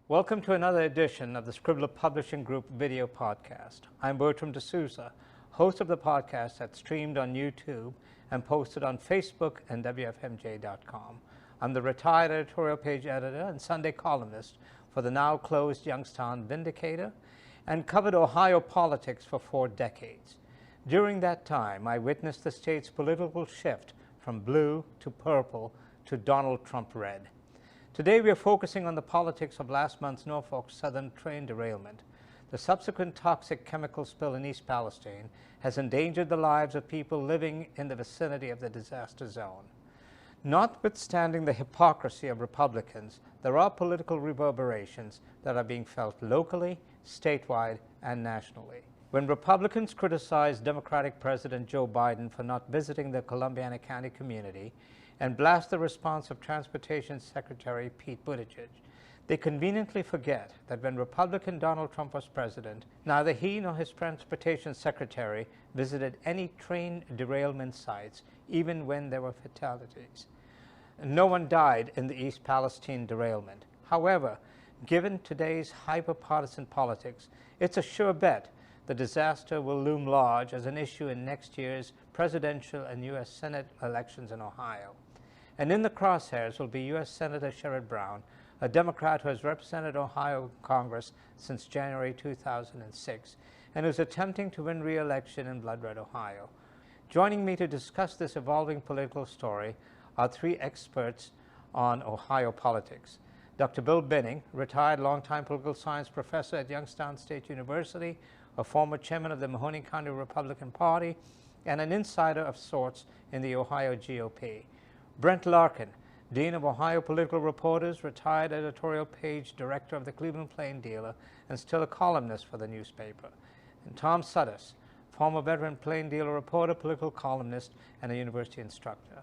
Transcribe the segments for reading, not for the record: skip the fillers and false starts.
Welcome to another edition of the Scribbler Publishing Group video podcast. I'm Bertram de Souza, host of the podcast that's streamed on YouTube and posted on Facebook and WFMJ.com. I'm the retired editorial page editor and Sunday columnist for the now closed Youngstown Vindicator and covered Ohio politics for 4 decades. During that time, I witnessed the state's political shift from blue to purple to Donald Trump red. Today we are focusing on the politics of last month's Norfolk Southern train derailment. The subsequent toxic chemical spill in East Palestine has endangered the lives of people living in the vicinity of the disaster zone. Notwithstanding the hypocrisy of Republicans, there are political reverberations that are being felt locally, statewide, and nationally. When Republicans criticized Democratic President Joe Biden for not visiting the Columbiana County community and blast the response of Transportation Secretary Pete Buttigieg, they conveniently forget that when Republican Donald Trump was president, neither he nor his Transportation Secretary visited any train derailment sites, even when there were fatalities. No one died in the East Palestine derailment. However, given today's hyper-partisan politics, it's a sure bet the disaster will loom large as an issue in next year's presidential and U.S. Senate elections in Ohio. And in the crosshairs will be U.S. Senator Sherrod, a Democrat who has represented Ohio Congress since January 2006 and who's attempting to win re-election in Blood Red, Ohio. Joining me to discuss this evolving political story are 3 experts on Ohio politics. Dr. Bill Binning, retired longtime political science professor at Youngstown State University, a former chairman of the Mahoning County Republican Party, and an insider of sorts in the Ohio GOP. Brent Larkin, Dean of Ohio Political Reporters, retired editorial page director of the Cleveland Plain Dealer, and still a columnist for the newspaper. And Tom Suddas, former veteran Plain Dealer reporter, political columnist, and a university instructor.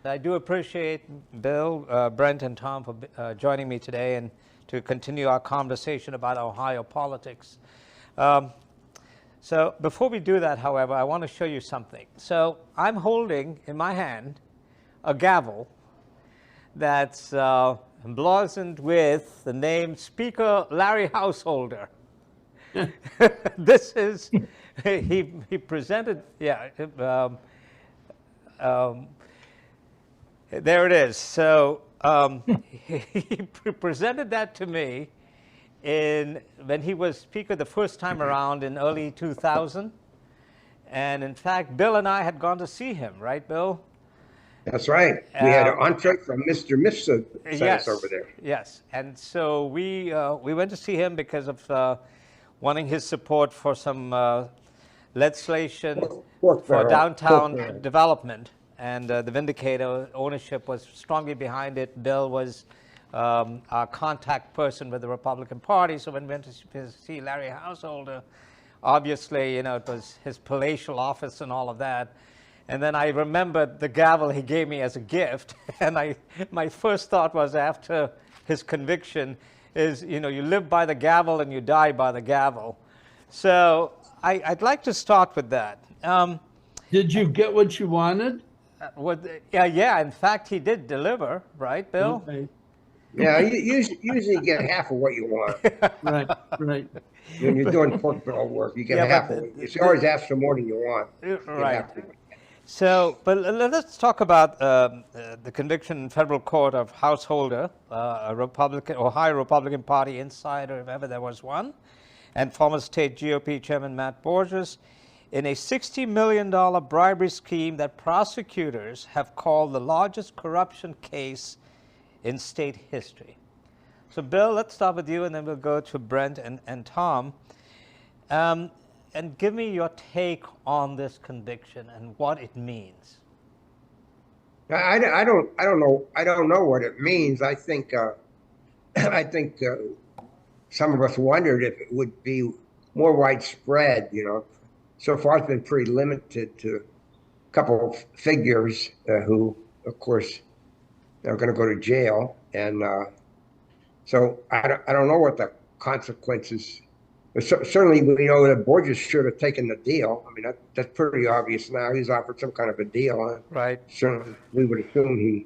I do appreciate Bill, Brent, and Tom for joining me today and to continue our conversation about Ohio politics. So before we do that, however, I want to show you something. So I'm holding in my hand a gavel that's emblazoned with the name Speaker Larry Householder. This is, he presented, there it is. So he presented that to me when he was Speaker the first time around in early 2000. And in fact, Bill and I had gone to see him, right, Bill? That's right. We had an entree from Mr. Mifsud yes, over there. Yes, and so we went to see him because of wanting his support for some legislation for downtown development. And the Vindicator ownership was strongly behind it. Bill was our contact person with the Republican Party. So when we went to see Larry Householder, obviously, you know, it was his palatial office and all of that. And then I remembered the gavel he gave me as a gift. And my first thought was, after his conviction, is, you know, you live by the gavel and you die by the gavel. So I'd like to start with that. Did you get what you wanted? Yeah. In fact, he did deliver, right, Bill? Okay. Yeah, you usually get half of what you want. Right. When you're doing pork barrel work, you get half of it. You always ask for more than you want. Right. So, but let's talk about the conviction in federal court of Householder, a Ohio Republican Party insider, if ever there was one, and former state GOP chairman Matt Borges, in a $60 million bribery scheme that prosecutors have called the largest corruption case in state history. So, Bill, let's start with you, and then we'll go to Brent and Tom. And give me your take on this conviction and what it means. I don't know what it means. I think some of us wondered if it would be more widespread. You know, so far it's been pretty limited to a couple of figures who, of course, are going to go to jail, and so I don't know what the consequences. Certainly, we know that Borges should have taken the deal. I mean, that's pretty obvious now. He's offered some kind of a deal. Right. Certainly, we would assume he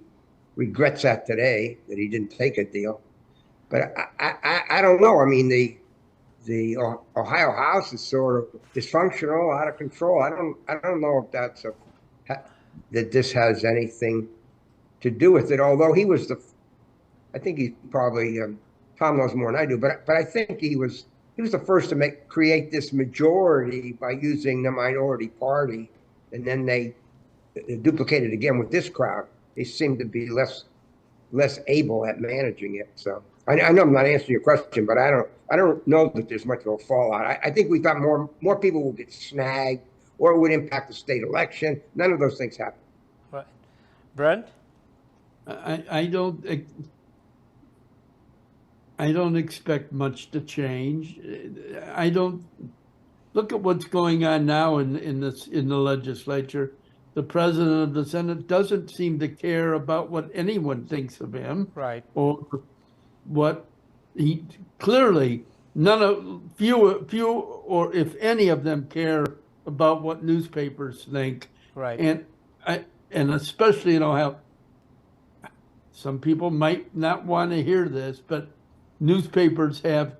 regrets that today, that he didn't take a deal. But I I don't know. I mean, the Ohio House is sort of dysfunctional, out of control. I don't know if that this has anything to do with it. Although I think he's probably Tom knows more than I do, but I think he was the first to create this majority by using the minority party, and then they duplicated again with this crowd. They seem to be less able at managing it. So I know I'm not answering your question, but I don't know that there's much of a fallout. I think we thought more people will get snagged, or it would impact the state election. None of those things happen. Right, Brent. I don't expect much to change. I don't look at what's going on now in the legislature. The president of the Senate doesn't seem to care about what anyone thinks of him, right? Or what he clearly few or if any of them care about what newspapers think, right? And especially how some people might not want to hear this, but newspapers have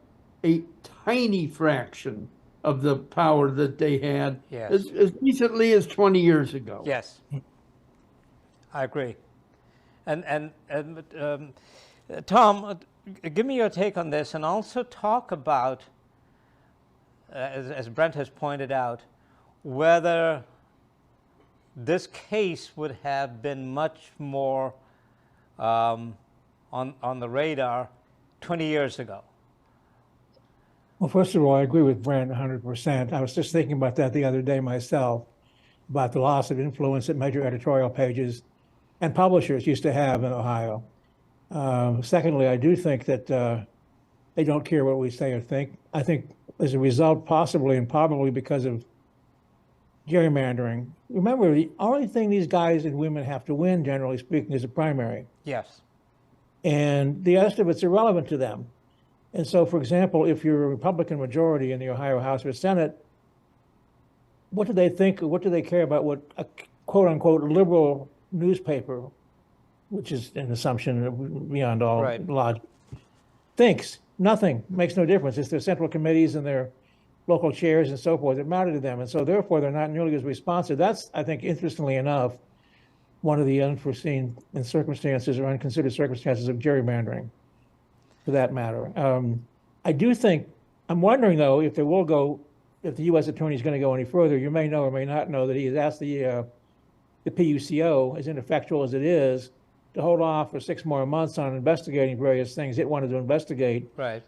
a tiny fraction of the power that they had as recently as 20 years ago. Yes, I agree. And Tom, give me your take on this, and also talk about, as Brent has pointed out, whether this case would have been much more on the radar 20 years ago. Well, first of all, I agree with Brent 100%. I was just thinking about that the other day myself, about the loss of influence that major editorial pages and publishers used to have in Ohio. Secondly, I do think that they don't care what we say or think. I think as a result, possibly and probably because of gerrymandering. Remember, the only thing these guys and women have to win, generally speaking, is a primary. Yes. And the rest of it's irrelevant to them. And so, for example, if you're a Republican majority in the Ohio House or Senate, what do they think, or what do they care about what a quote-unquote liberal newspaper, which is an assumption beyond all logic, thinks? Nothing. Makes no difference. It's their central committees and their local chairs and so forth that matter to them. And so, therefore, they're not nearly as responsive. That's, I think, interestingly enough, one of the unforeseen circumstances or unconsidered circumstances of gerrymandering, for that matter. I do think, I'm wondering though, if the U.S. Attorney is going to go any further. You may know or may not know that he has asked the PUCO, as ineffectual as it is, to hold off for 6 more months on investigating various things it wanted to investigate. Right.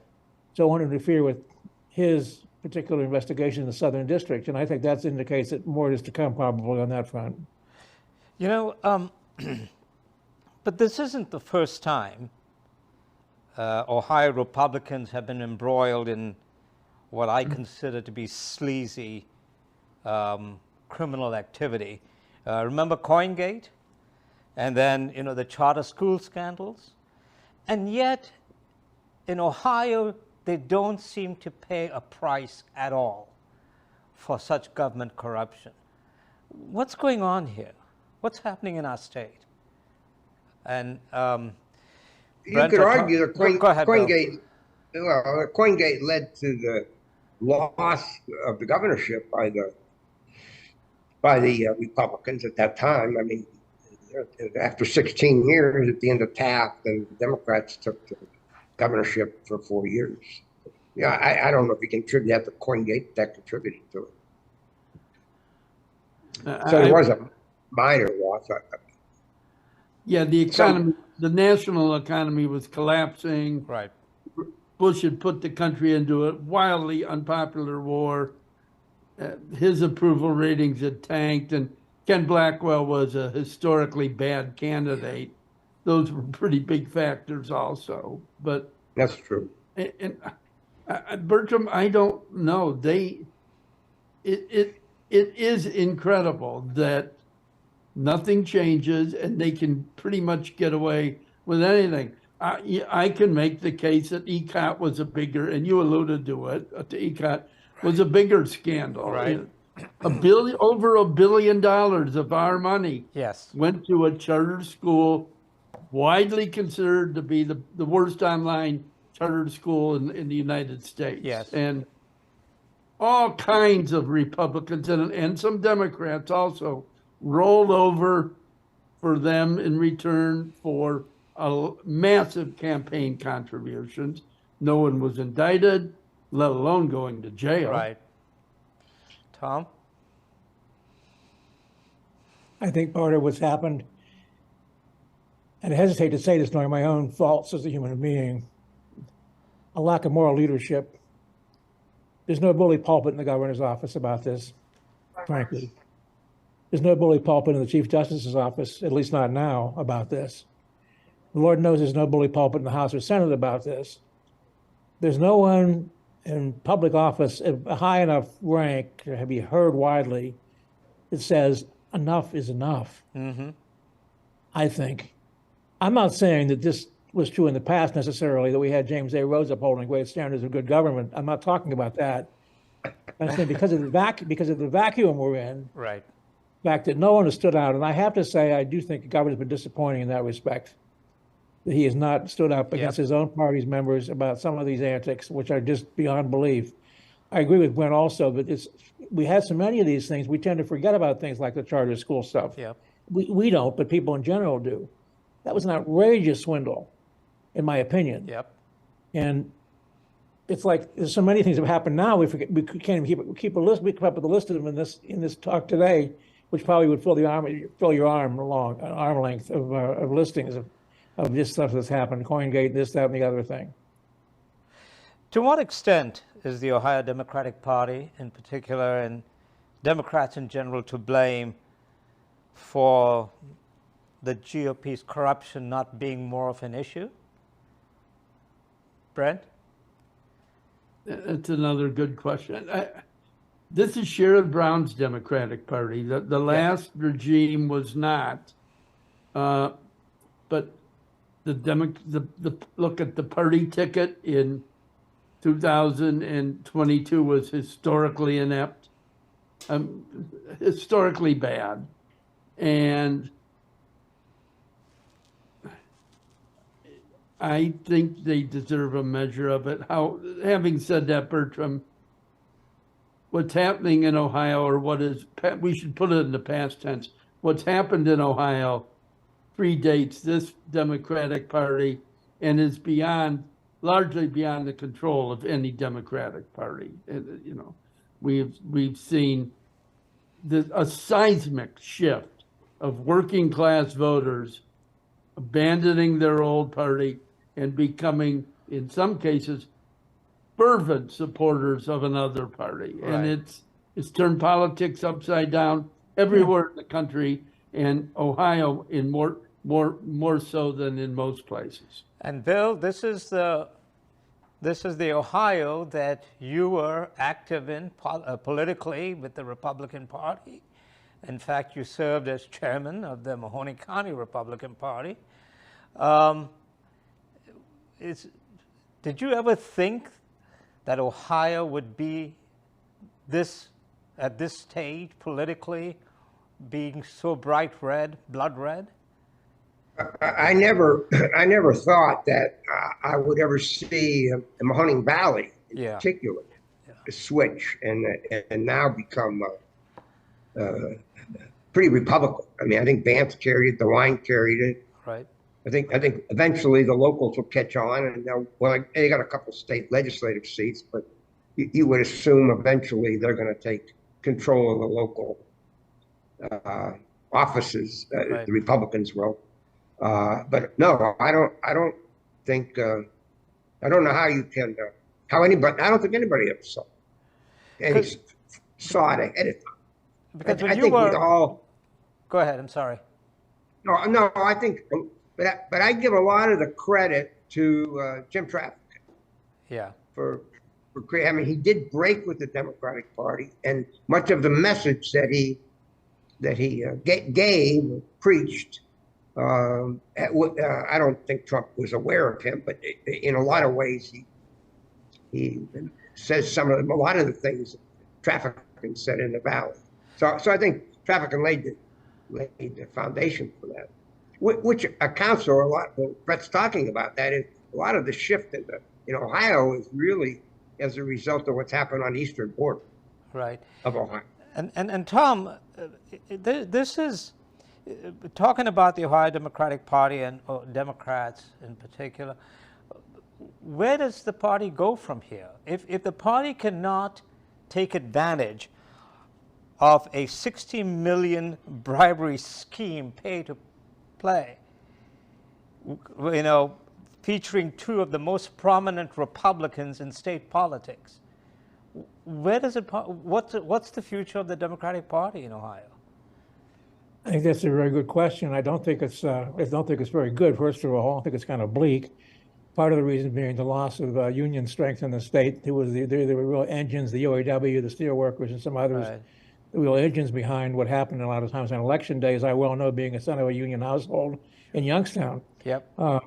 So it won't interfere with his particular investigation in the Southern District. And I think that indicates that more is to come probably on that front. You know, but this isn't the first time Ohio Republicans have been embroiled in what I consider to be sleazy criminal activity. Remember CoinGate? And then, the charter school scandals? And yet, in Ohio, they don't seem to pay a price at all for such government corruption. What's going on here? What's happening in our state? And you could argue that CoinGate. CoinGate led to the loss of the governorship by the Republicans at that time. I mean, after 16 years, at the end of Taft, and the Democrats took the governorship for 4 years. Yeah, I don't know if you can attribute that to CoinGate. That contributed to it. So there was a minor loss. Yeah, the economy, the national economy was collapsing. Right. Bush had put the country into a wildly unpopular war. His approval ratings had tanked, and Ken Blackwell was a historically bad candidate. Those were pretty big factors also. But that's true. And Bertram, I don't know. It is incredible that nothing changes and they can pretty much get away with anything. I can make the case that ECOT was a bigger, and you alluded to it, to ECOT was a bigger scandal. Right. Over $1 billion of our money went to a charter school widely considered to be the worst online charter school in the United States. Yes. And all kinds of Republicans and some Democrats also rolled over for them in return for massive campaign contributions. No one was indicted, let alone going to jail. Right. Tom? I think part of what's happened, and I hesitate to say this knowing my own faults as a human being, a lack of moral leadership. There's no bully pulpit in the governor's office about this, frankly. There's no bully pulpit in the Chief Justice's office, at least not now, about this. The Lord knows there's no bully pulpit in the House or Senate about this. There's no one in public office, a high enough rank to be heard widely, that says enough is enough. Mm-hmm. I think. I'm not saying that this was true in the past necessarily, that we had James A. Rhodes upholding great standards of good government. I'm not talking about that. I'm saying because of the vacuum we're in, Right. the fact that no one has stood out, and I have to say I do think the governor's been disappointing in that respect, that he has not stood up against his own party's members about some of these antics, which are just beyond belief. I agree with Brent also, but we had so many of these things, we tend to forget about things like the charter school stuff. Yep. We don't, but people in general do. That was an outrageous swindle, in my opinion. Yep. And it's like there's so many things that have happened now. We forget, we can't even keep a list. We come up with a list of them in this talk today, which probably would fill your arm along an arm length of listings of this stuff that's happened, CoinGate, this, that, and the other thing. To what extent is the Ohio Democratic Party in particular and Democrats in general to blame for the GOP's corruption not being more of an issue? Brent? That's another good question. This is Sherrod Brown's Democratic Party. The last regime was not, but the look at the party ticket in 2022 was historically inept, historically bad, and I think they deserve a measure of it. Having said that, Bertram, what's happening in Ohio, or we should put it in the past tense, what's happened in Ohio predates this Democratic Party and is largely beyond the control of any Democratic Party. We've seen a seismic shift of working class voters abandoning their old party and becoming, in some cases, fervent supporters of another party. Right. And it's turned politics upside down everywhere in the country, and Ohio in more so than in most places. And Bill, this is the Ohio that you were active in politically with the Republican Party. In fact, you served as chairman of the Mahoning County Republican Party. Did you ever think that Ohio would be at this stage politically, being so bright red, blood red? I never thought that I would ever see the Mahoning Valley in particular switch and now become pretty Republican. I mean, I think Vance carried it, DeWine carried it. Right. I think eventually the locals will catch on, and they got a couple state legislative seats, but you would assume eventually they're going to take control of the local offices. Right. The Republicans will. But no, I don't think, I don't know how you can, I don't think anybody ever saw it. Saw it ahead of time. Because when you were, go ahead, I'm sorry. No, I think, but I give a lot of the credit to Jim Traffic. Yeah. I mean, he did break with the Democratic Party, and much of the message that he gave, preached, I don't think Trump was aware of him, but in a lot of ways, he says a lot of the things Trafficking said in the Valley. So I think Trafficking laid the foundation for that, which accounts for a lot. What Brett's talking about, that is a lot of the shift in in Ohio is really as a result of what's happened on the eastern border Right. of Ohio. And Tom, this is talking about the Ohio Democratic Party and Democrats in particular. Where does the party go from here? If the party cannot take advantage of a $60 million bribery scheme, pay to play, you know, featuring two of the most prominent Republicans in state politics, where does it? What's the future of the Democratic Party in Ohio? I think that's a very good question. I don't think it's very good. First of all, I think it's kind of bleak. Part of the reason being the loss of union strength in the state. There were real engines, the UAW, the steelworkers, and some others, Right. the real engines behind what happened a lot of times on election days. I well know, being a son of a union household in Youngstown. Yep. I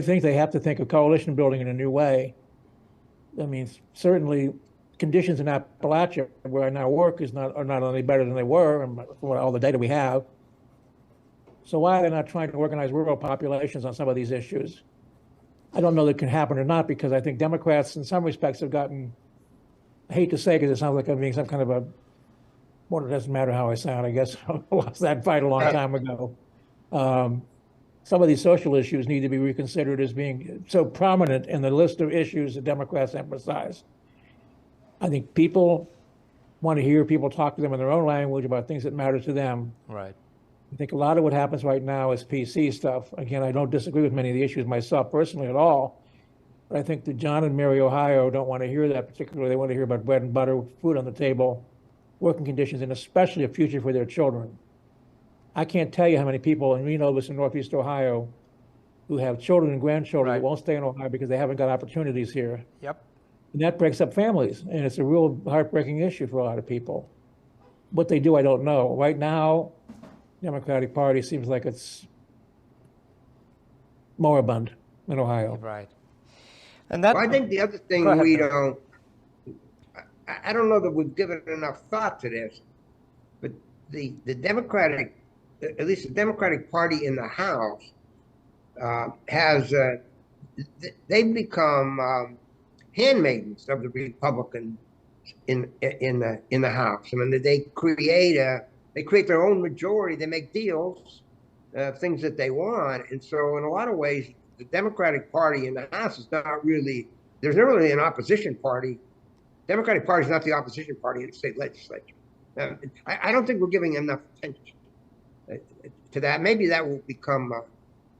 think they have to think of coalition building in a new way. I mean, certainly conditions in Appalachia, where I now work, are not only better than they were, and from all the data we have. So why are they not trying to organize rural populations on some of these issues? I don't know that it can happen or not, because I think Democrats in some respects have gotten, I hate to say, because it sounds like I'm being some kind of a, well, it doesn't matter how I sound, I guess. I lost that fight a long time ago. Some of these social issues need to be reconsidered as being so prominent in the list of issues that Democrats emphasize. I think people want to hear people talk to them in their own language about things that matter to them. Right. I think a lot of what happens right now is PC stuff. Again, I don't disagree with many of the issues myself personally at all, but I think that John and Mary Ohio don't want to hear that particularly. They want to hear about bread and butter, food on the table, working conditions, and especially a future for their children. I can't tell you how many people in Reno, in Northeast Ohio, who have children and grandchildren Right. that won't stay in Ohio because they haven't got opportunities here. Yep. And that breaks up families, and it's a real heartbreaking issue for a lot of people. What they do, I don't know. Right now, Democratic Party seems like it's moribund in Ohio. Right. And that. Well, I think the other thing Go ahead, we Bill. don't, I don't know that we've given enough thought to this, but the Democratic, at least the Democratic Party in the House, has they've become handmaidens of the Republicans in the House. I mean, they create their own majority. They make deals, things that they want, and so in a lot of ways, the Democratic Party in the House is not really. There's not really an opposition party. Democratic Party is not the opposition party in the state legislature. I don't think we're giving enough attention to that. Maybe that will become.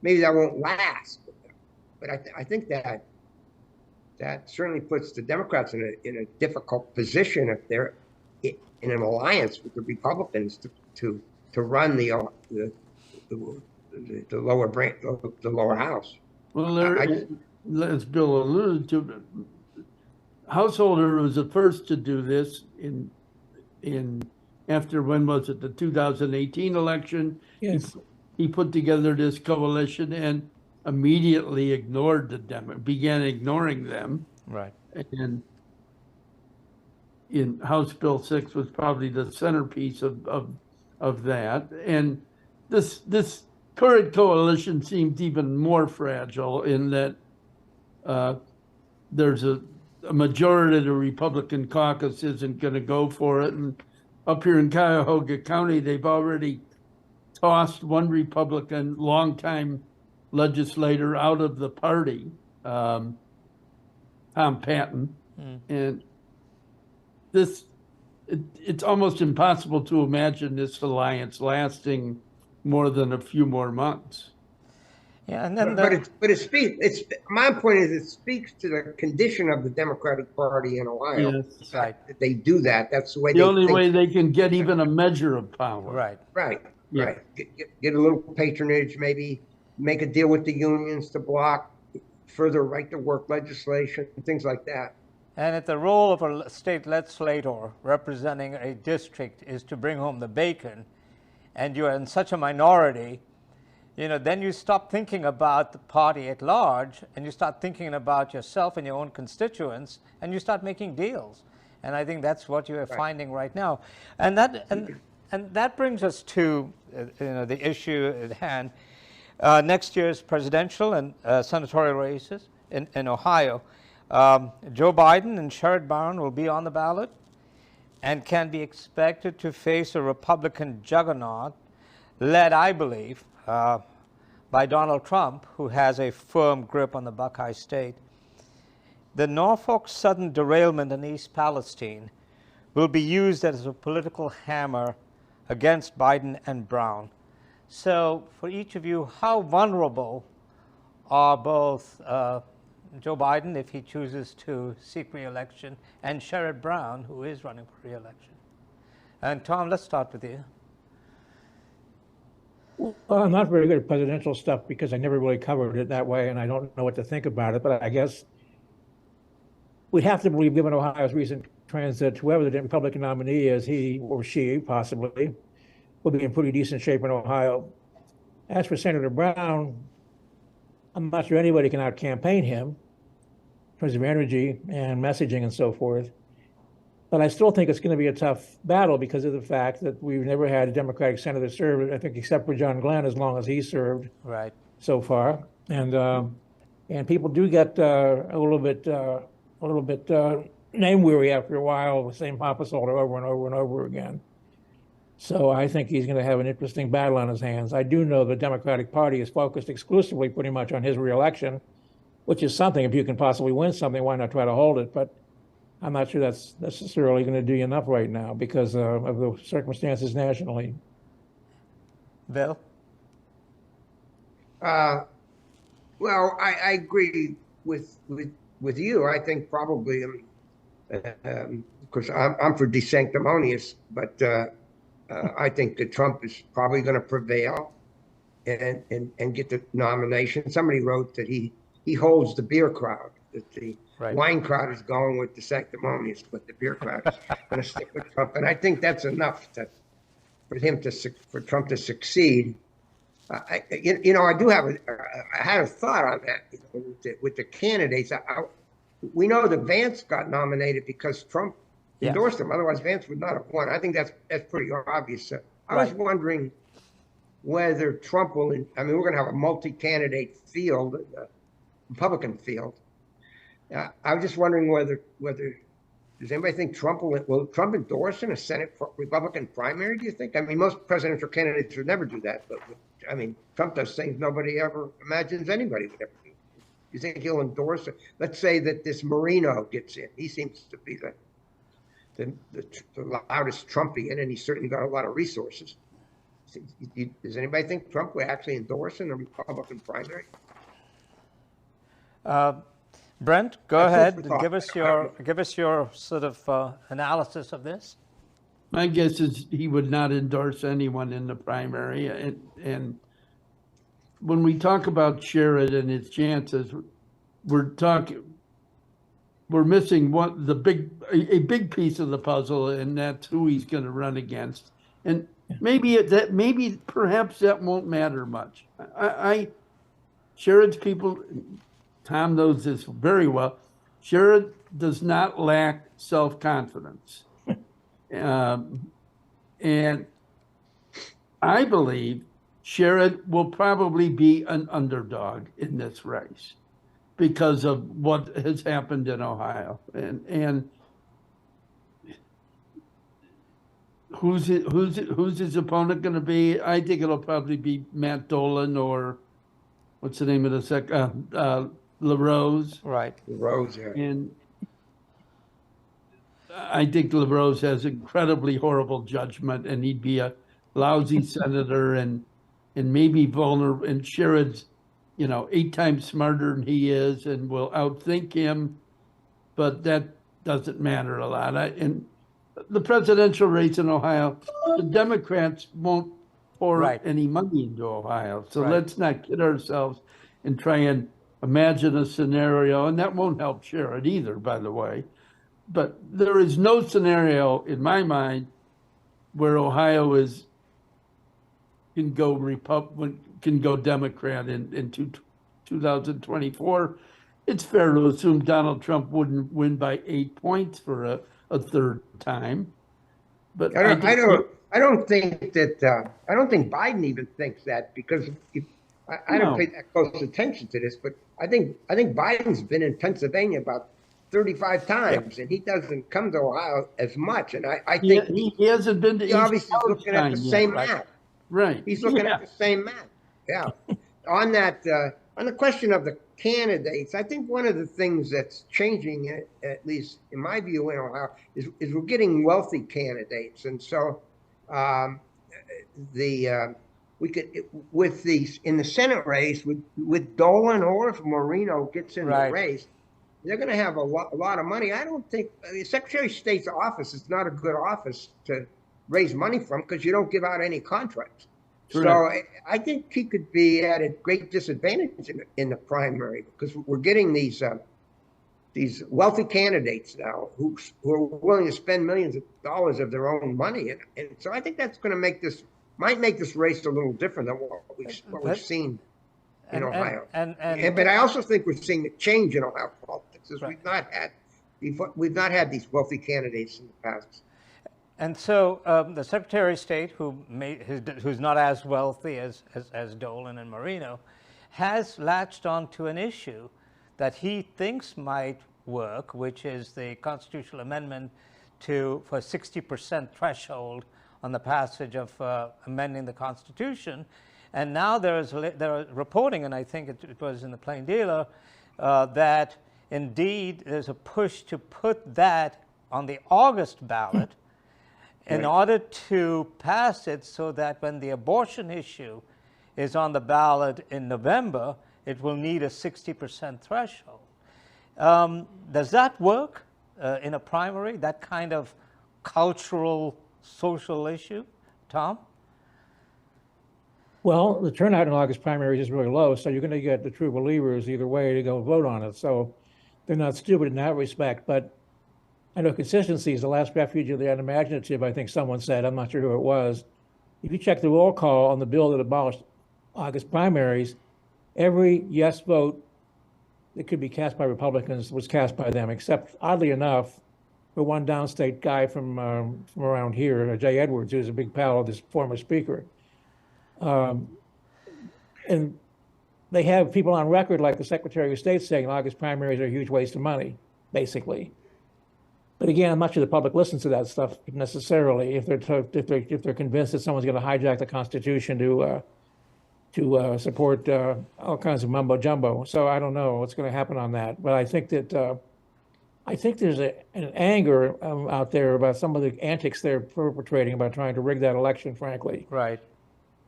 Maybe that won't last. But I think that certainly puts the Democrats in a difficult position if they're in an alliance with the Republicans to run the lower branch, the lower house. Well, as Bill alluded to, Householder was the first to do this in after, when was it, the 2018 election? Yes. He put together this coalition and immediately ignored began ignoring them. Right. And in House Bill 6 was probably the centerpiece of that. And this current coalition seems even more fragile in that there's a majority of the Republican caucus isn't going to go for it. And up here in Cuyahoga County, they've already tossed one Republican longtime legislator out of the party, Tom Patton. And it's almost impossible to imagine this alliance lasting more than a few more months. Yeah, and then my point is it speaks to the condition of the Democratic Party in Ohio. Yes. Right. That they do that. That's the way. The only way they can get even a measure of power. Right. Right. Yeah. Right. Get a little patronage, maybe make a deal with the unions to block further right to work legislation, things like that. And if the role of a state legislator representing a district is to bring home the bacon, and you're in such a minority, you know, then you stop thinking about the party at large, and you start thinking about yourself and your own constituents, and you start making deals. And I think that's what you are finding right now. And that brings us to the issue at hand. next year's presidential and senatorial races in Ohio, Joe Biden and Sherrod Brown will be on the ballot and can be expected to face a Republican juggernaut led, I believe, by Donald Trump, who has a firm grip on the Buckeye State. The Norfolk Southern derailment in East Palestine will be used as a political hammer against Biden and Brown. So for each of you, how vulnerable are both Joe Biden, if he chooses to seek re-election, and Sherrod Brown, who is running for re-election? And Tom, let's start with you. Well, I'm not very good at presidential stuff because I never really covered it that way, and I don't know what to think about it. But I guess we'd have to believe, given Ohio's recent trends, that whoever the Republican nominee is, he or she possibly, will be in pretty decent shape in Ohio. As for Senator Brown, I'm not sure anybody can out-campaign him in terms of energy and messaging and so forth. But I still think it's going to be a tough battle because of the fact that we've never had a Democratic senator serve, I think, except for John Glenn, as long as he served so far. And people do get a little bit name weary after a while, the same papa soldier over and over and over again. So I think he's going to have an interesting battle on his hands. I do know the Democratic Party is focused exclusively pretty much on his reelection, which is something. If you can possibly win something, why not try to hold it? But I'm not sure that's necessarily going to do you enough right now because of the circumstances nationally. Bill? Well, I agree with you. I think probably, because I'm for de-sanctimonious, but I think that Trump is probably going to prevail and get the nomination. Somebody wrote that he holds the beer crowd, that the wine crowd is going with the sanctimonious, but the beer crowd is going to stick with Trump. And I think that's enough for Trump to succeed. I do have I had a thought on that with the candidates. We know that Vance got nominated because Trump endorsed him. Otherwise, Vance would not have won. I think that's pretty obvious. I was wondering whether Trump will. I mean, we're going to have a multi-candidate field, Republican field. I was just wondering whether does anybody think Trump will Trump endorse in a Senate Republican primary? Do you think? I mean, most presidential candidates would never do that, but I mean, Trump does things nobody ever imagines anybody would ever do. You think he'll endorse it? Let's say that this Marino gets in. He seems to be the loudest Trumpian, and he's certainly got a lot of resources. Does anybody think Trump will actually endorse in the Republican primary? Brent, go ahead. Give us your sort of analysis of this. My guess is he would not endorse anyone in the primary. And when we talk about Sherrod and his chances, we're missing a big piece of the puzzle, and that's who he's going to run against. And perhaps that won't matter much. Sherrod's people, Tom knows this very well. Sherrod does not lack self-confidence. And I believe Sherrod will probably be an underdog in this race because of what has happened in Ohio. And who's his opponent going to be? I think it'll probably be Matt Dolan or what's the name of the LaRose. Right. LaRose, yeah. And I think LaRose has incredibly horrible judgment, and he'd be a lousy senator and maybe vulnerable. And Sherrod's, 8 times smarter than he is and will outthink him, but that doesn't matter a lot. In the presidential race in Ohio, the Democrats won't pour any money into Ohio. So let's not kid ourselves and try and imagine a scenario, and that won't help Sherrod either, by the way. But there is no scenario in my mind where Ohio can go Democrat in 2024. It's fair to assume Donald Trump wouldn't win by 8 points for a third time. But I don't think Biden even thinks that, because I don't pay that close attention to this, but I think Biden's been in Pennsylvania about 35 times, and he doesn't come to Ohio as much. And I think he hasn't been to he East obviously is looking at the Palestine same yet. map. Right. He's looking at the same map. Yeah. On the question of the candidates, I think one of the things that's changing, at least in my view in Ohio, is we're getting wealthy candidates, and so we could with these in the Senate race with Dolan, or if Marino gets in the race, they're going to have a lot of money. I don't think Secretary of State's office is not a good office to raise money from, because you don't give out any contracts. True. So I think he could be at a great disadvantage in the primary, because we're getting these wealthy candidates now who are willing to spend millions of dollars of their own money, and so I think that's going to might make this race a little different than what we've seen in Ohio. But I also think we're seeing a change in Ohio politics, as we've not had these wealthy candidates in the past. And so the Secretary of State, who's not as wealthy as Dolan and Marino, has latched onto an issue that he thinks might work, which is the constitutional amendment for 60% threshold on the passage of amending the Constitution. And now there are reporting, and I think it was in the Plain Dealer, that indeed there's a push to put that on the August ballot in order to pass it, so that when the abortion issue is on the ballot in November, it will need a 60% threshold. Does that work in a primary, that kind of cultural, social issue? Tom? Well, the turnout in August primaries is really low, so you're going to get the true believers either way to go vote on it. So they're not stupid in that respect. But I know consistency is the last refuge of the unimaginative, I think someone said. I'm not sure who it was. If you check the roll call on the bill that abolished August primaries, every yes vote that could be cast by Republicans was cast by them, except, oddly enough, for one downstate guy from around here, Jay Edwards, who's a big pal of this former speaker. And they have people on record like the Secretary of State saying August primaries are a huge waste of money, basically. But again, I'm not sure the public listens to that stuff necessarily if they're convinced that someone's going to hijack the Constitution to support all kinds of mumbo jumbo. So I don't know what's going to happen on that. But I think that there's an anger out there about some of the antics they're perpetrating about trying to rig that election, frankly. Right.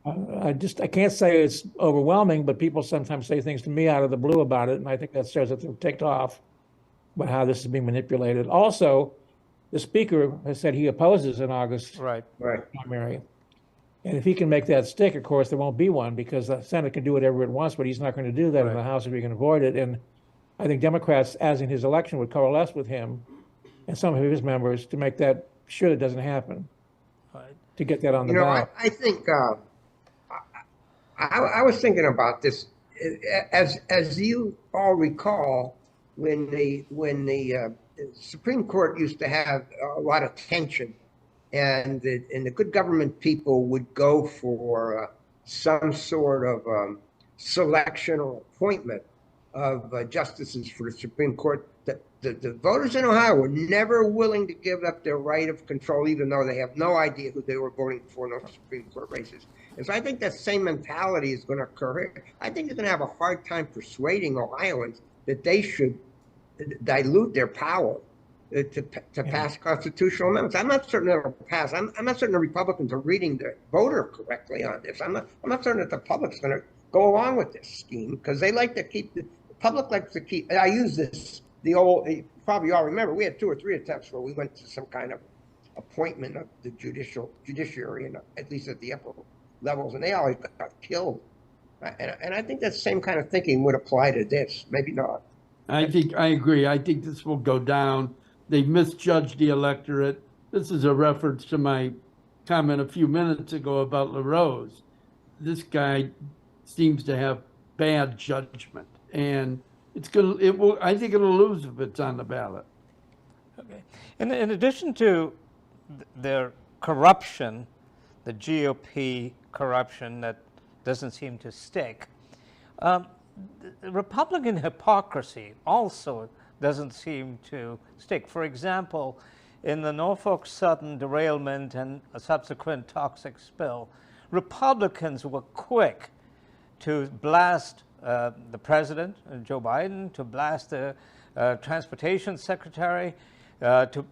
I can't say it's overwhelming, but people sometimes say things to me out of the blue about it, and I think that shows that they're ticked off about how this is being manipulated. Also, the speaker has said he opposes an August primary. And if he can make that stick, of course, there won't be one, because the Senate can do whatever it wants, but he's not going to do that in the House if he can avoid it. And I think Democrats, as in his election, would coalesce with him and some of his members to make that sure that doesn't happen, to get that on the ballot. I think I was thinking about this, as you all recall, when the Supreme Court used to have a lot of tension, and the good government people would go for some sort of selection or appointment of justices for the Supreme Court. The voters in Ohio were never willing to give up their right of control, even though they have no idea who they were voting for in those Supreme Court races. And so I think that same mentality is going to occur here. I think they're going to have a hard time persuading Ohioans that they should dilute their power to pass constitutional amendments. I'm not certain it'll pass. I'm not certain the Republicans are reading the voter correctly on this. I'm not certain that the public's going to go along with this scheme, because they like to keep the public likes to keep. I use this. You probably all remember, we had 2 or 3 attempts where we went to some kind of appointment of the judiciary, and at least at the upper levels, and they always got killed. And I think that same kind of thinking would apply to this. Maybe not. I agree. I think this will go down. They've misjudged the electorate. This is a reference to my comment a few minutes ago about LaRose. This guy seems to have bad judgment, and I think it'll lose if it's on the ballot. Okay. In addition to their corruption, the GOP corruption that doesn't seem to stick, The Republican hypocrisy also doesn't seem to stick. For example, in the Norfolk Southern derailment and a subsequent toxic spill, Republicans were quick to blast the president, Joe Biden, to blast the transportation secretary,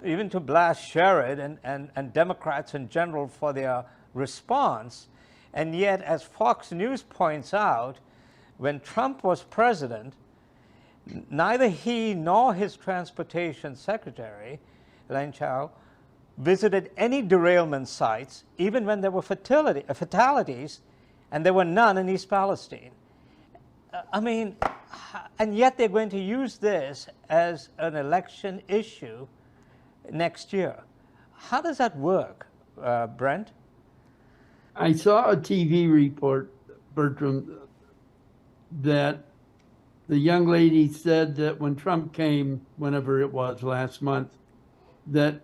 even to blast Sherrod and Democrats in general for their response. And yet, as Fox News points out, when Trump was president, neither he nor his transportation secretary, Elaine Chao, visited any derailment sites, even when there were fatalities, and there were none in East Palestine. I mean, and yet they're going to use this as an election issue next year. How does that work, Brent? I saw a TV report, Bertram, that the young lady said that when Trump came, whenever it was last month, that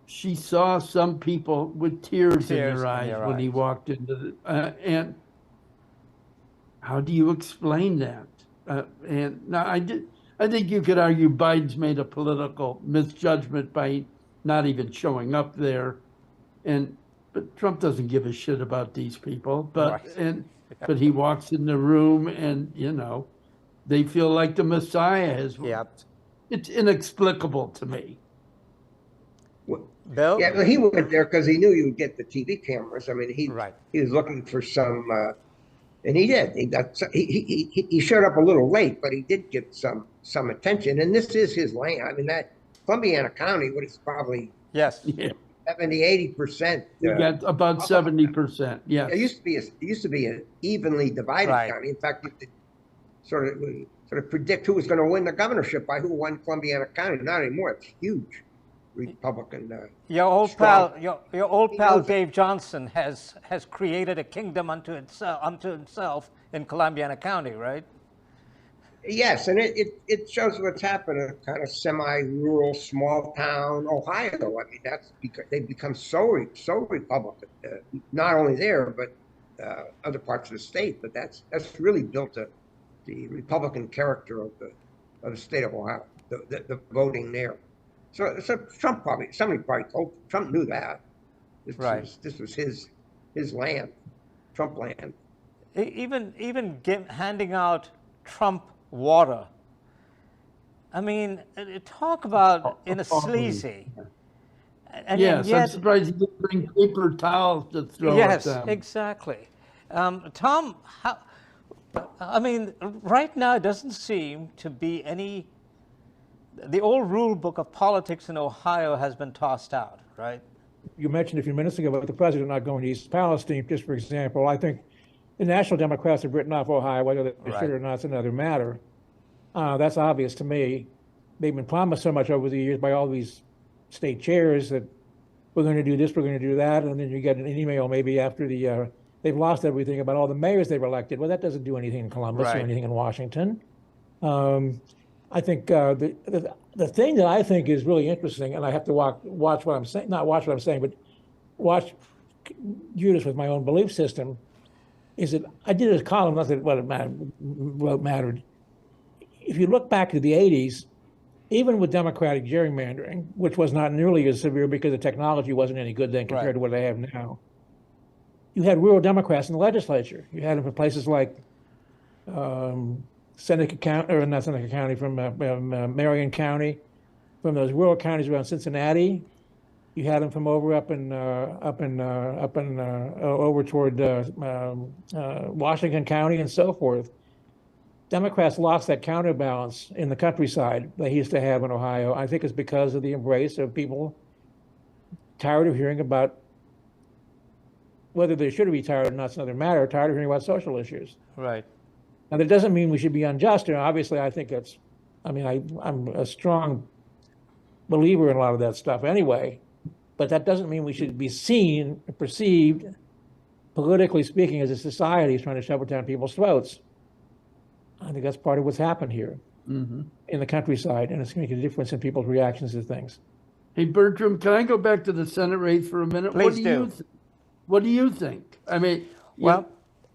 she saw some people with tears in their eyes when he walked into the, and how do you explain that? And now I think you could argue Biden's made a political misjudgment by not even showing up there, but Trump doesn't give a shit about these people. But but he walks in the room, and they feel like the Messiah is. Yep. It's inexplicable to me. Bill? Yeah, well, he went there because he knew you would get the TV cameras. I mean, he was looking for some, and he did. He showed up a little late, but he did get some attention. And this is his lane. I mean, that Columbiana County, what is probably 70–80%. You got about 70%. Yes. It used to be an evenly divided county. In fact, you could sort of predict who was going to win the governorship by who won Columbiana County. Not anymore. It's huge. Republican. Your old pal Dave Johnson has created a kingdom unto himself in Columbiana County, right? Yes, and it shows what's happened in a kind of semi-rural, small-town Ohio. I mean, that's because they've become so Republican, not only there but other parts of the state. But that's really built the Republican character of the state of Ohio, the voting there. So Trump somebody probably told Trump knew that. This was his land, Trump land. Even handing out Trump water. I mean, talk about in a sleazy. And yes, I'm surprised he didn't bring paper towels to throw at them. Yes, exactly. Tom, I mean, right now it doesn't seem to be any. The old rule book of politics in Ohio has been tossed out, right? You mentioned a few minutes ago about the president not going to East Palestine, just for example. I think the National Democrats have written off Ohio, whether they should or not is another matter. That's obvious to me. They've been promised so much over the years by all these state chairs that we're going to do this, we're going to do that, and then you get an email maybe after they've lost everything about all the mayors they've elected. Well, that doesn't do anything in Columbus or anything in Washington. I think the thing that I think is really interesting, and I have to watch what I'm saying, not watch what I'm saying, but view this with my own belief system, is that I did a column, not that it mattered. If you look back to the 80s, even with Democratic gerrymandering, which was not nearly as severe because the technology wasn't any good then compared to what they have now, you had rural Democrats in the legislature. You had them from places like Seneca County, or not Seneca County, from Marion County, from those rural counties around Cincinnati. You had them from over over toward Washington County and so forth. Democrats lost that counterbalance in the countryside they used to have in Ohio. I think it's because of the embrace of people tired of hearing about whether they should be tired or not. It's another matter. Tired of hearing about social issues. Right. Now, that doesn't mean we should be unjust. Obviously, I think that's, I'm a strong believer in a lot of that stuff anyway, but that doesn't mean we should be seen, perceived, politically speaking, as a society is trying to shove it down people's throats. I think that's part of what's happened here in the countryside, and it's going to make a difference in people's reactions to things. Hey, Bertram, can I go back to the Senate race for a minute? Please do. What do you think? I mean, well,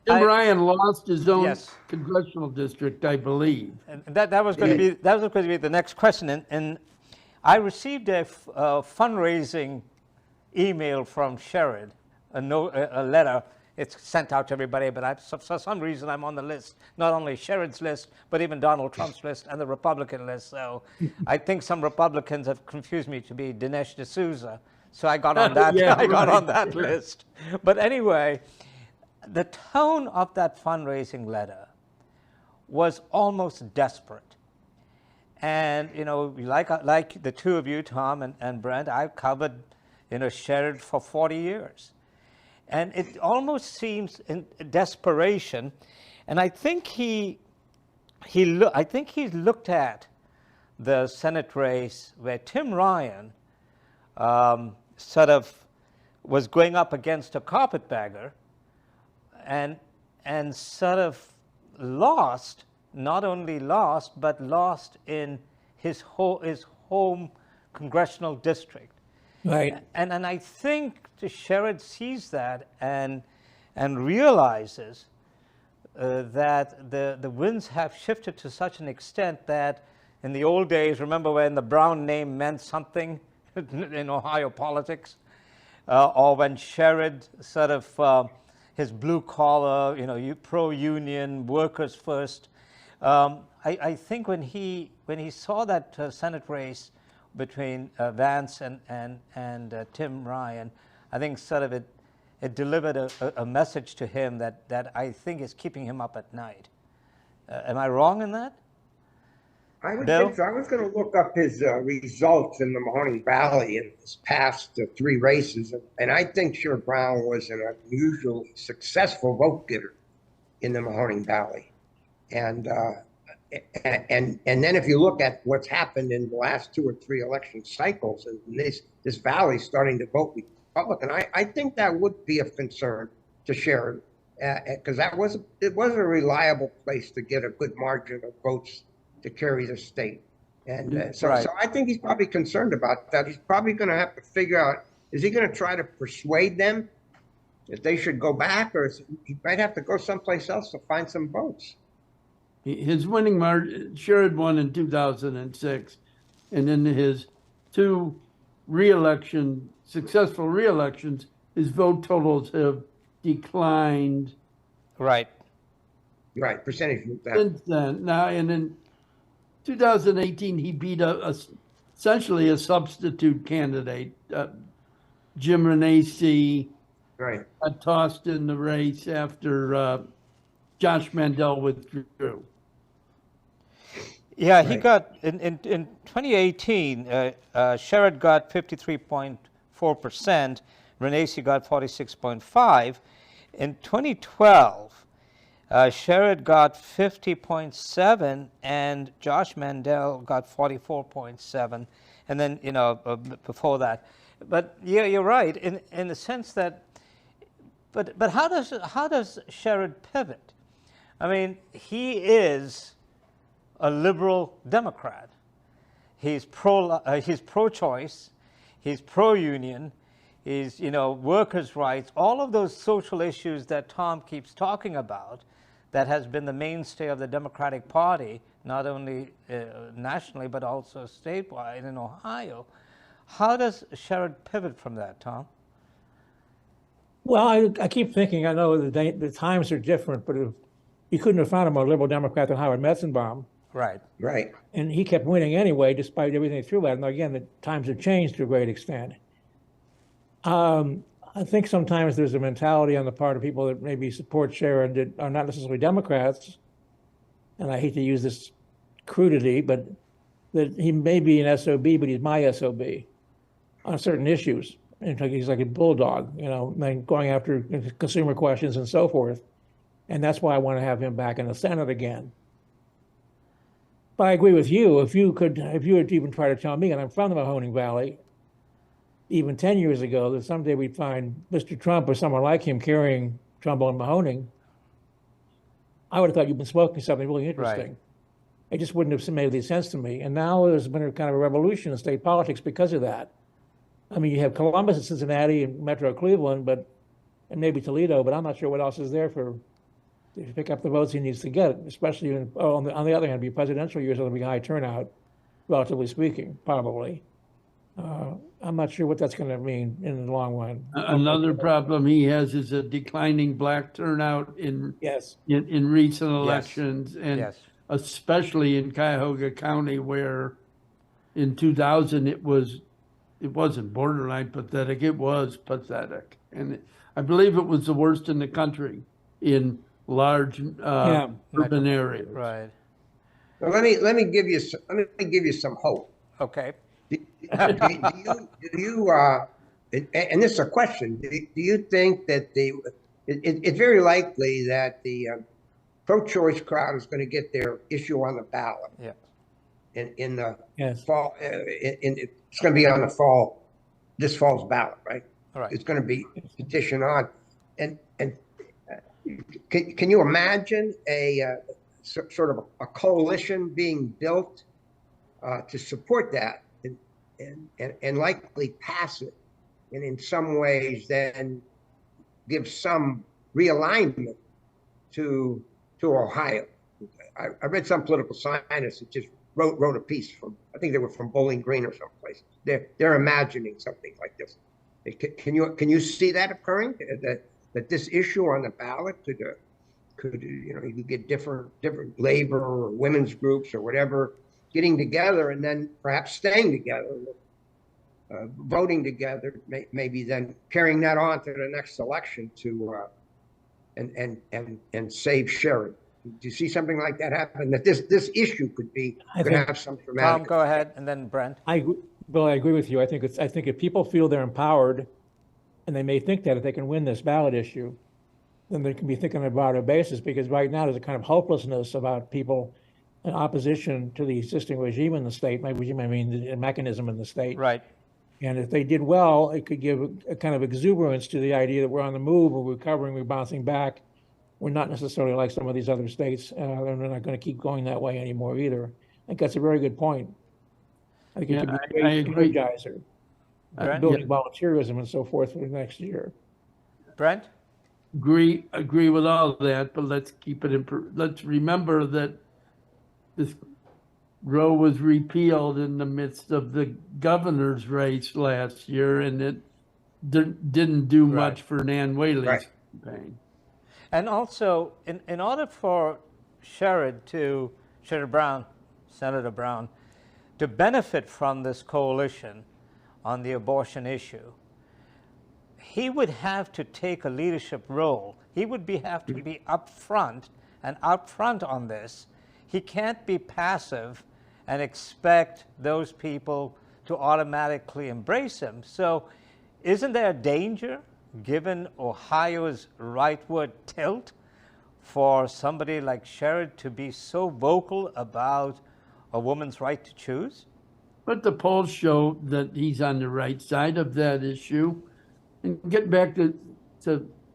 Tim Ryan lost his own Yes. congressional district, I believe. And that was going to be the next question. And I received a fundraising email from Sherrod, a letter. It's sent out to everybody, but for some reason I'm on the list, not only Sherrod's list, but even Donald Trump's list and the Republican list. So I think some Republicans have confused me to be Dinesh D'Souza. So I got on that. Yeah, I got right. on that list. But anyway, the tone of that fundraising letter was almost desperate. And like the two of you, Tom and Brent, I've covered Sherrod for 40 years. And it almost seems in desperation. And I think he's looked at the Senate race where Tim Ryan sort of was going up against a carpetbagger and sort of lost, not only lost, but lost in his home congressional district. Right. And I think Sherrod sees that and realizes that the winds have shifted to such an extent that in the old days, remember when the Brown name meant something in Ohio politics, or when Sherrod sort of his blue collar, pro-union, workers first. I think when he saw that Senate race between Vance and Tim Ryan, I think sort of it delivered a message to him that I think is keeping him up at night. Am I wrong in that? I would Bill? think so. I was going to look up his results in the Mahoning Valley in his past 3 races, and I think Sherrod Brown was an unusually successful vote getter in the Mahoning Valley. And then if you look at what's happened in the last 2 or 3 election cycles, and this valley starting to vote Republican, I think that would be of concern to Sherrod, because it was a reliable place to get a good margin of votes to carry the state. And so I think he's probably concerned about that. He's probably going to have to figure out, is he going to try to persuade them that they should go back, or he might have to go someplace else to find some votes. His winning margin, Sherrod won in 2006, and in his 2 successful re-elections, his vote totals have declined. Right. Right, percentage. Since then. Now, and in 2018, he beat essentially a substitute candidate, Jim Renacci. Right. Got tossed in the race after Josh Mandel withdrew. Yeah, he got, in 2018, Sherrod got 53.4%, Renacci got 46.5%. In 2012, Sherrod got 50.7%, and Josh Mandel got 44.7%, and then, before that. But yeah, you're right, in the sense that, but how does Sherrod pivot? I mean, he is a liberal Democrat. He's pro-choice. He's pro-union. He's workers' rights. All of those social issues that Tom keeps talking about, that has been the mainstay of the Democratic Party, not only nationally but also statewide in Ohio. How does Sherrod pivot from that, Tom? Well, I keep thinking, I know the times are different, but you couldn't have found a more liberal Democrat than Howard Metzenbaum. Right. Right. And he kept winning anyway, despite everything they threw at him. Now, again, the times have changed to a great extent. I think sometimes there's a mentality on the part of people that maybe support Sherrod that are not necessarily Democrats, and I hate to use this crudity, but that he may be an SOB, but he's my SOB on certain issues. He's like a bulldog, going after consumer questions and so forth. And that's why I want to have him back in the Senate again. But I agree with you. If you had even tried to tell me, and I'm from the Mahoning Valley, even 10 years ago, that someday we'd find Mr. Trump or someone like him carrying Trumbull and Mahoning, I would have thought you've been smoking something really interesting. Right. It just wouldn't have made any sense to me. And now there's been a kind of a revolution in state politics because of that. I mean, you have Columbus and Cincinnati and Metro Cleveland, and maybe Toledo, but I'm not sure what else is there for to pick up the votes he needs to get, especially on the other hand, be presidential years, there'll be high turnout, relatively speaking, probably. I'm not sure what that's going to mean in the long run. Another problem he has is a declining black turnout in recent elections, and especially in Cuyahoga County, where in 2000 it wasn't borderline pathetic, it was pathetic, and I believe it was the worst in the country in large urban areas. Right. Well, let me give you some hope. Okay. Do you and this is a question, do you think that it's very likely that the pro-choice crowd is going to get their issue on the ballot? Yeah. In the fall, it's going to be on this fall's ballot, right? All right. It's going to be petition on, and can you imagine a sort of a coalition being built to support that and likely pass it, and in some ways then give some realignment to Ohio? I read some political scientists that just wrote a piece from, I think they were from Bowling Green or someplace. They're imagining something like this. Can you see that occurring? That this issue on the ballot could you could get different labor or women's groups or whatever getting together and then perhaps staying together, voting together, maybe then carrying that on to the next election to and save Sherrod. Do you see something like that happen? That this issue could have some dramatic. Tom, go ahead, and then Brent. Bill, I agree with you. I think if people feel they're empowered, and they may think that if they can win this ballot issue, then they can be thinking about a basis, because right now there's a kind of hopelessness about people in opposition to the existing regime in the state. By regime, I mean the mechanism in the state. Right. And if they did well, it could give a kind of exuberance to the idea that we're on the move, we're recovering, we're bouncing back. We're not necessarily like some of these other states, and they're not going to keep going that way anymore either. I think that's a very good point. I think it could be a great energizer, building volunteerism and so forth for the next year. Brent? Agree with all of that, but let's keep it let's remember that this Roe was repealed in the midst of the governor's race last year, and it didn't do much for Nan Whaley's campaign. And also, in order for Senator Brown, to benefit from this coalition on the abortion issue, he would have to take a leadership role. He would have to be out front on this. He can't be passive and expect those people to automatically embrace him. So isn't there a danger, given Ohio's rightward tilt, for somebody like Sherrod to be so vocal about a woman's right to choose? But the polls show that he's on the right side of that issue. And get back to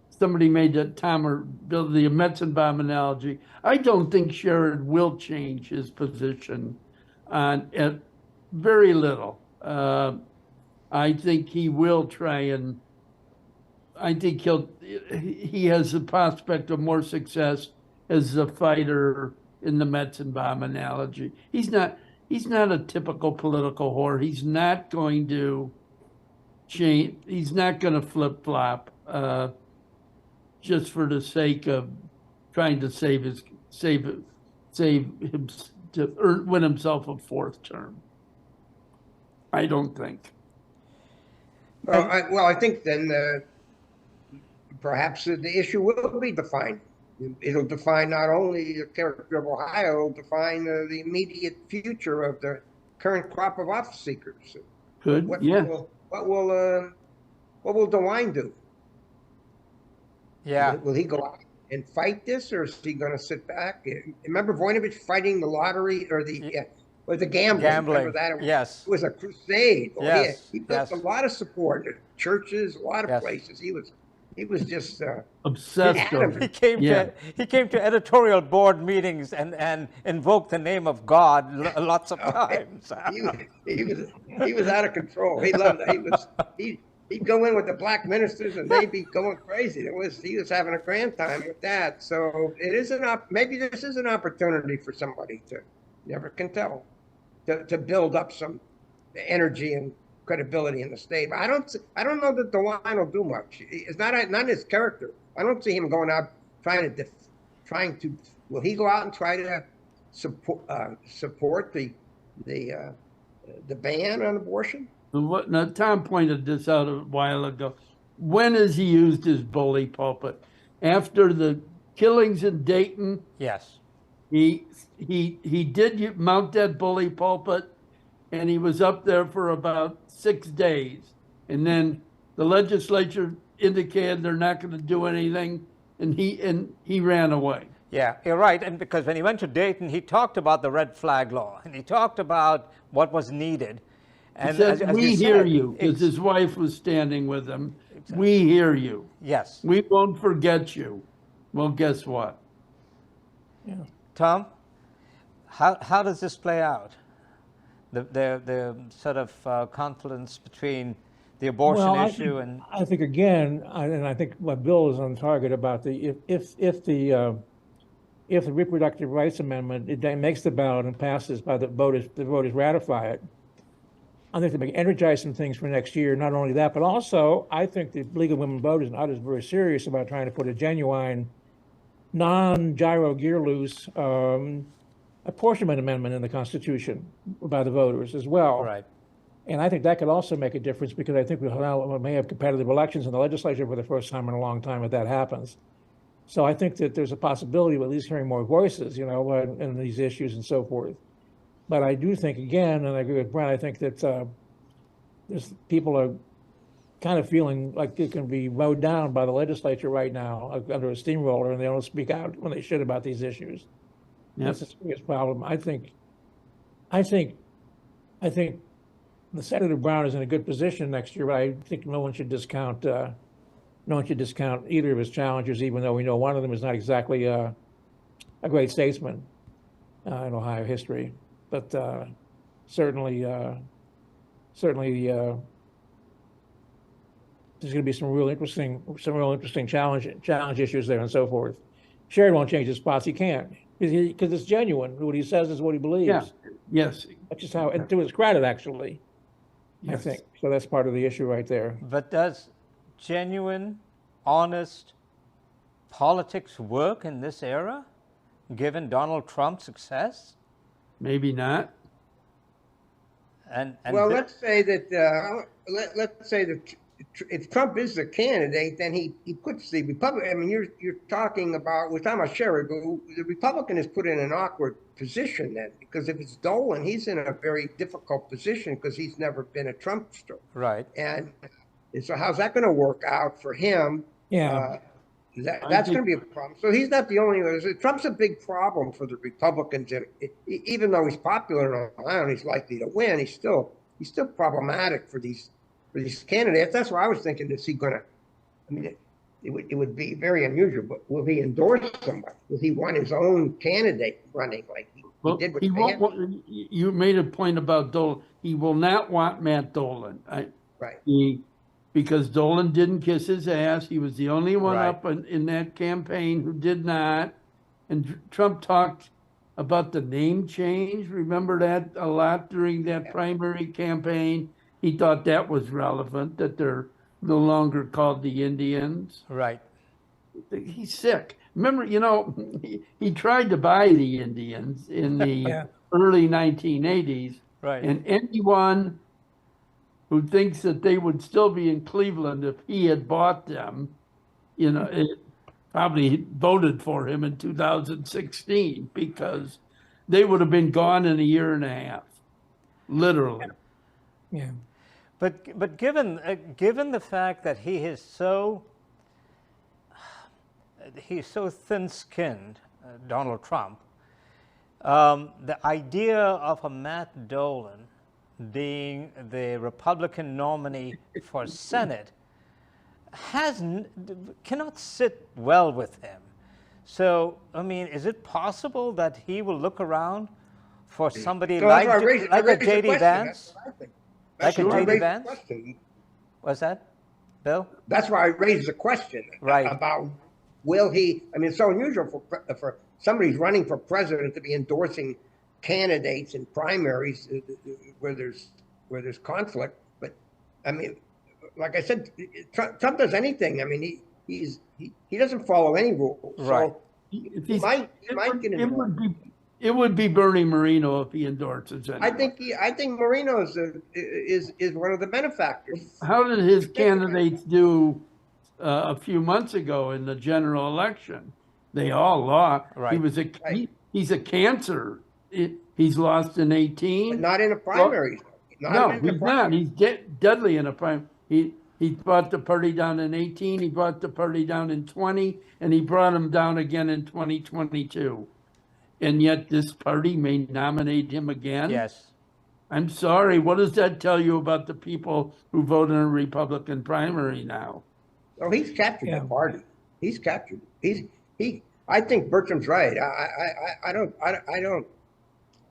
somebody made that Tom or Bill, the Metzenbaum analogy. I don't think Sherrod will change his position on at very little. I think he will try and I think he has the prospect of more success as a fighter in the Metzenbaum analogy. He's not a typical political whore. He's not going to change. He's not going to flip-flop just for the sake of trying to win himself a fourth term. I don't think. Well, I think then perhaps the issue will be defined. It'll define not only the character of Ohio, it'll define the immediate future of the current crop of office seekers. Good. What will DeWine do? Yeah. Will he go out and fight this, or is he going to sit back? Remember Voinovich fighting the lottery or the gambling? Remember that? Yes. It was a crusade. Yes. He built a lot of support at churches, a lot of places. He was just obsessed. He came to editorial board meetings and invoked the name of God lots of times. He was out of control. He loved it. he'd go in with the black ministers and they'd be going crazy. He was having a grand time with that. So it is maybe this is an opportunity for somebody to, never can tell, to build up some energy and credibility in the state. But I don't know that Dolan will do much. It's not his character. I don't see him going out trying to. Will he go out and try to support the ban on abortion? Now, Tom pointed this out a while ago. When has he used his bully pulpit? After the killings in Dayton? Yes. He did mount that bully pulpit, and he was up there for about 6 days. And then the legislature indicated they're not going to do anything, and he ran away. Yeah, you're right. And because when he went to Dayton, he talked about the red flag law, and he talked about what was needed. And he said, as we you hear said, you, because his wife was standing with him. Exactly. We hear you. Yes. We won't forget you. Well, guess what? Yeah. Tom, how does this play out? The sort of confluence between the abortion issue and I think again, and I think what Bill is on target about if the reproductive rights amendment it makes the ballot and passes by the voters ratify it. I think they may energize some things for next year. Not only that, but also I think the League of Women Voters and others are very serious about trying to put a genuine, non-gyro gear loose apportionment amendment in the Constitution by the voters as well. right. And I think that could also make a difference because I think we may have competitive elections in the legislature for the first time in a long time if that happens. So I think that there's a possibility of at least hearing more voices, in these issues and so forth. But I do think, again, and I agree with Brent, I think that people are kind of feeling like it can be mowed down by the legislature right now under a steamroller, and they don't speak out when they should about these issues. Yep. That's a serious problem. I think the Senator Brown is in a good position next year, but I think no one should discount either of his challengers, even though we know one of them is not exactly a great statesman in Ohio history. But certainly, there's going to be some real interesting challenge issues there and so forth. Sherrod won't change his spots. He can't because it's genuine. What he says is what he believes. Yeah. Yes. That's just how, and to his credit, actually. Yes. I think so. That's part of the issue right there. But does genuine, honest politics work in this era, given Donald Trump's success? Maybe not. And well, let's say that if Trump is the candidate, then he puts the Republican. I mean, we're talking about Sherrod. The Republican is put in an awkward position then, because if it's Dolan, he's in a very difficult position because he's never been a Trumpster. right. And so how's that going to work out for him? Yeah. That's going to be a problem. So he's not the only one. Trump's a big problem for the Republicans. Even though he's popular in Ohio and he's likely to win, he's still problematic for these candidates. That's why I was thinking, is he going to? I mean, it would be very unusual. But will he endorse somebody? Will he want his own candidate running like he did with won't. You made a point about Dolan. He will not want Matt Dolan. Right. Because Dolan didn't kiss his ass. He was the only one Right. up in that campaign who did not. And Trump talked about the name change. Remember that a lot during that primary campaign. He thought that was relevant, that they're no longer called the Indians. Right. He's sick. Remember, he tried to buy the Indians in the early 1980s. Right. And anyone who thinks that they would still be in Cleveland if he had bought them, it probably voted for him in 2016 because they would have been gone in a year and a half, literally. Yeah. But given the fact that he's so thin-skinned, Donald Trump, the idea of a Matt Dolan being the Republican nominee for Senate cannot sit well with him. So, I mean, is it possible that he will look around for somebody like a J.D. Vance? Like a J.D. Vance? What's that? Bill? That's why I raised the question about will he? I mean, it's so unusual for somebody who's running for president to be endorsing candidates in primaries where there's conflict. But I mean, like I said, Trump does anything. I mean, he doesn't follow any rules. Right. So he might get involved. It would be Bernie Moreno if he endorses it. I think Moreno is one of the benefactors. How did his candidates do a few months ago in the general election? They all lost. Right. He's a cancer. He's lost in 18. But not in a primary. He's not. He's deadly in a primary. He brought the party down in 18. He brought the party down in 20, and he brought him down again in 2022. And yet this party may nominate him again? Yes. I'm sorry. What does that tell you about the people who vote in a Republican primary now? Oh, he's captured the party. He's captured. I think Bertram's right.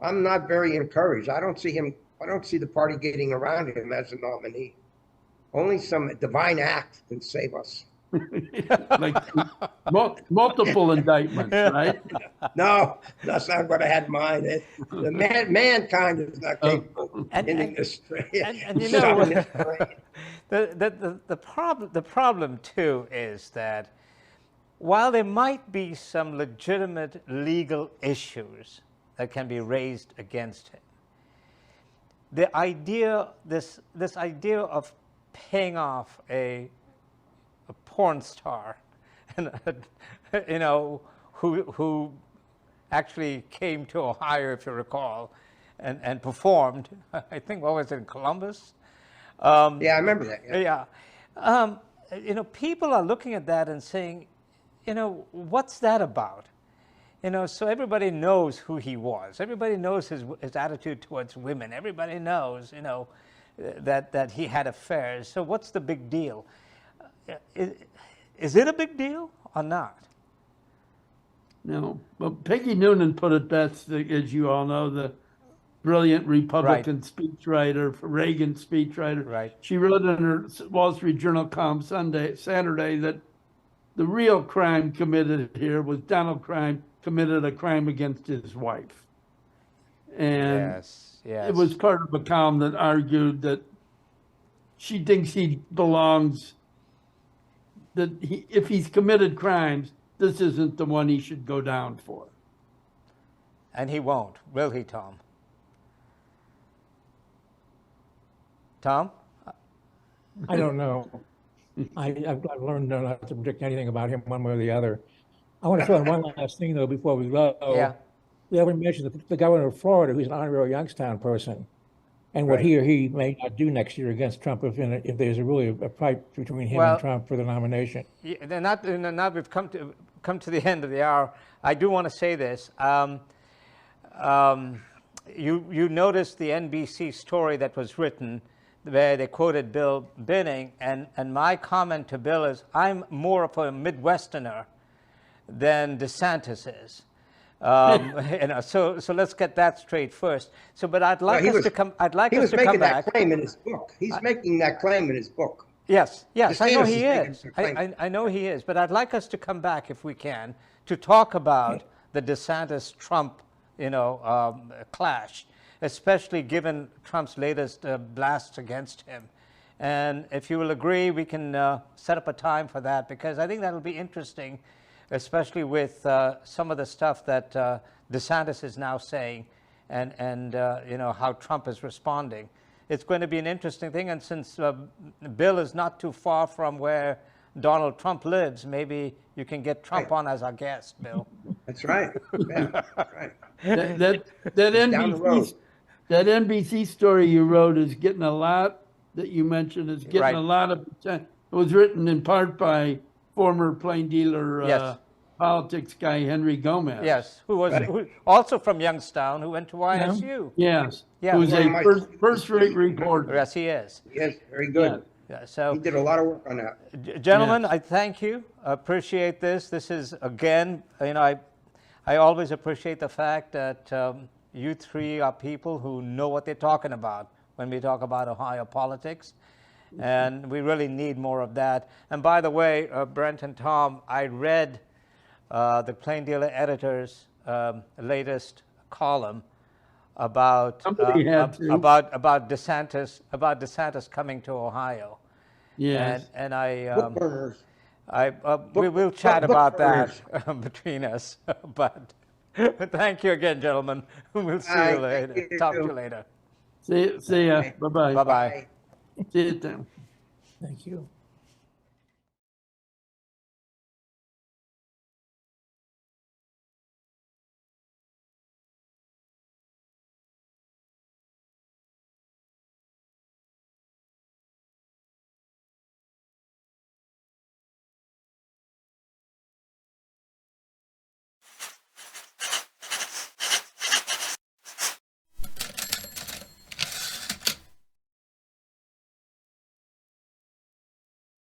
I'm not very encouraged. I don't see the party getting around him as a nominee. Only some divine act can save us. Like multiple indictments, right? No, that's not what I had in mind. The mankind is not capable ending this. And you know, the problem too is that while there might be some legitimate legal issues that can be raised against him, the idea, this idea of paying off a porn star, you know, who actually came to Ohio, if you recall, and performed. I think, what was it, in Columbus? Yeah, I remember that. Yeah. You know, people are looking at that and saying, you know, what's that about? You know, so everybody knows who he was. Everybody knows his attitude towards women. Everybody knows, you know, that he had affairs. So what's the big deal? Is it a big deal or not? No. Well, Peggy Noonan put it best, as you all know, the brilliant Republican speechwriter, Reagan speechwriter. Right. She wrote in her Wall Street Journal column Saturday that the real crime committed here was Donald Trump committed a crime against his wife. And it was part of a column that argued that she thinks he belongs, that if he's committed crimes, this isn't the one he should go down for. And he won't, will he, Tom? Tom? I don't know. I've learned not to predict anything about him one way or the other. I want to throw in one last thing, though, before we go. Yeah. We haven't mentioned the governor of Florida, who's an honorary Youngstown person, and what he or he may not do next year against Trump if there's really a fight between him and Trump for the nomination. Yeah, now we've come to the end of the hour. I do want to say this. You noticed the NBC story that was written where they quoted Bill Binning, and my comment to Bill is, I'm more of a Midwesterner than DeSantis is. You know, so let's get that straight first. So, but I'd like us to come. I'd like us to come back. He was making that claim in his book. He's making that claim in his book. Yes, I know he is. I know he is. But I'd like us to come back, if we can, to talk about the DeSantis-Trump, you know, clash, especially given Trump's latest blasts against him. And if you will agree, we can set up a time for that, because I think that'll be interesting, especially with some of the stuff that DeSantis is now saying, and you know, how Trump is responding. It's going to be an interesting thing, and since Bill is not too far from where Donald Trump lives, maybe you can get Trump on as our guest, Bill. That's right. Yeah, that's right. That NBC story you wrote is getting a lot, that you mentioned, is getting a lot of attention. It was written in part by former plain dealer politics guy Henry Gomez. Yes, who was who, also from Youngstown, who went to YSU. Yes, who's a first-rate reporter. Yes, he is. Yes, very good. Yeah, so he did a lot of work on that. Gentlemen, I thank you. I appreciate this. This is, again, you know, I always appreciate the fact that you three are people who know what they're talking about when we talk about Ohio politics. And we really need more of that. And by the way, Brent and Tom, I read the Plain Dealer editor's latest column about Somebody had to. about DeSantis coming to Ohio. Yes. And I Book burners. we will chat book about burners. that between us. But thank you again, gentlemen. We'll see you later. Thank you. Talk to you later. See ya. Bye-bye. Bye bye. See you then. Thank you.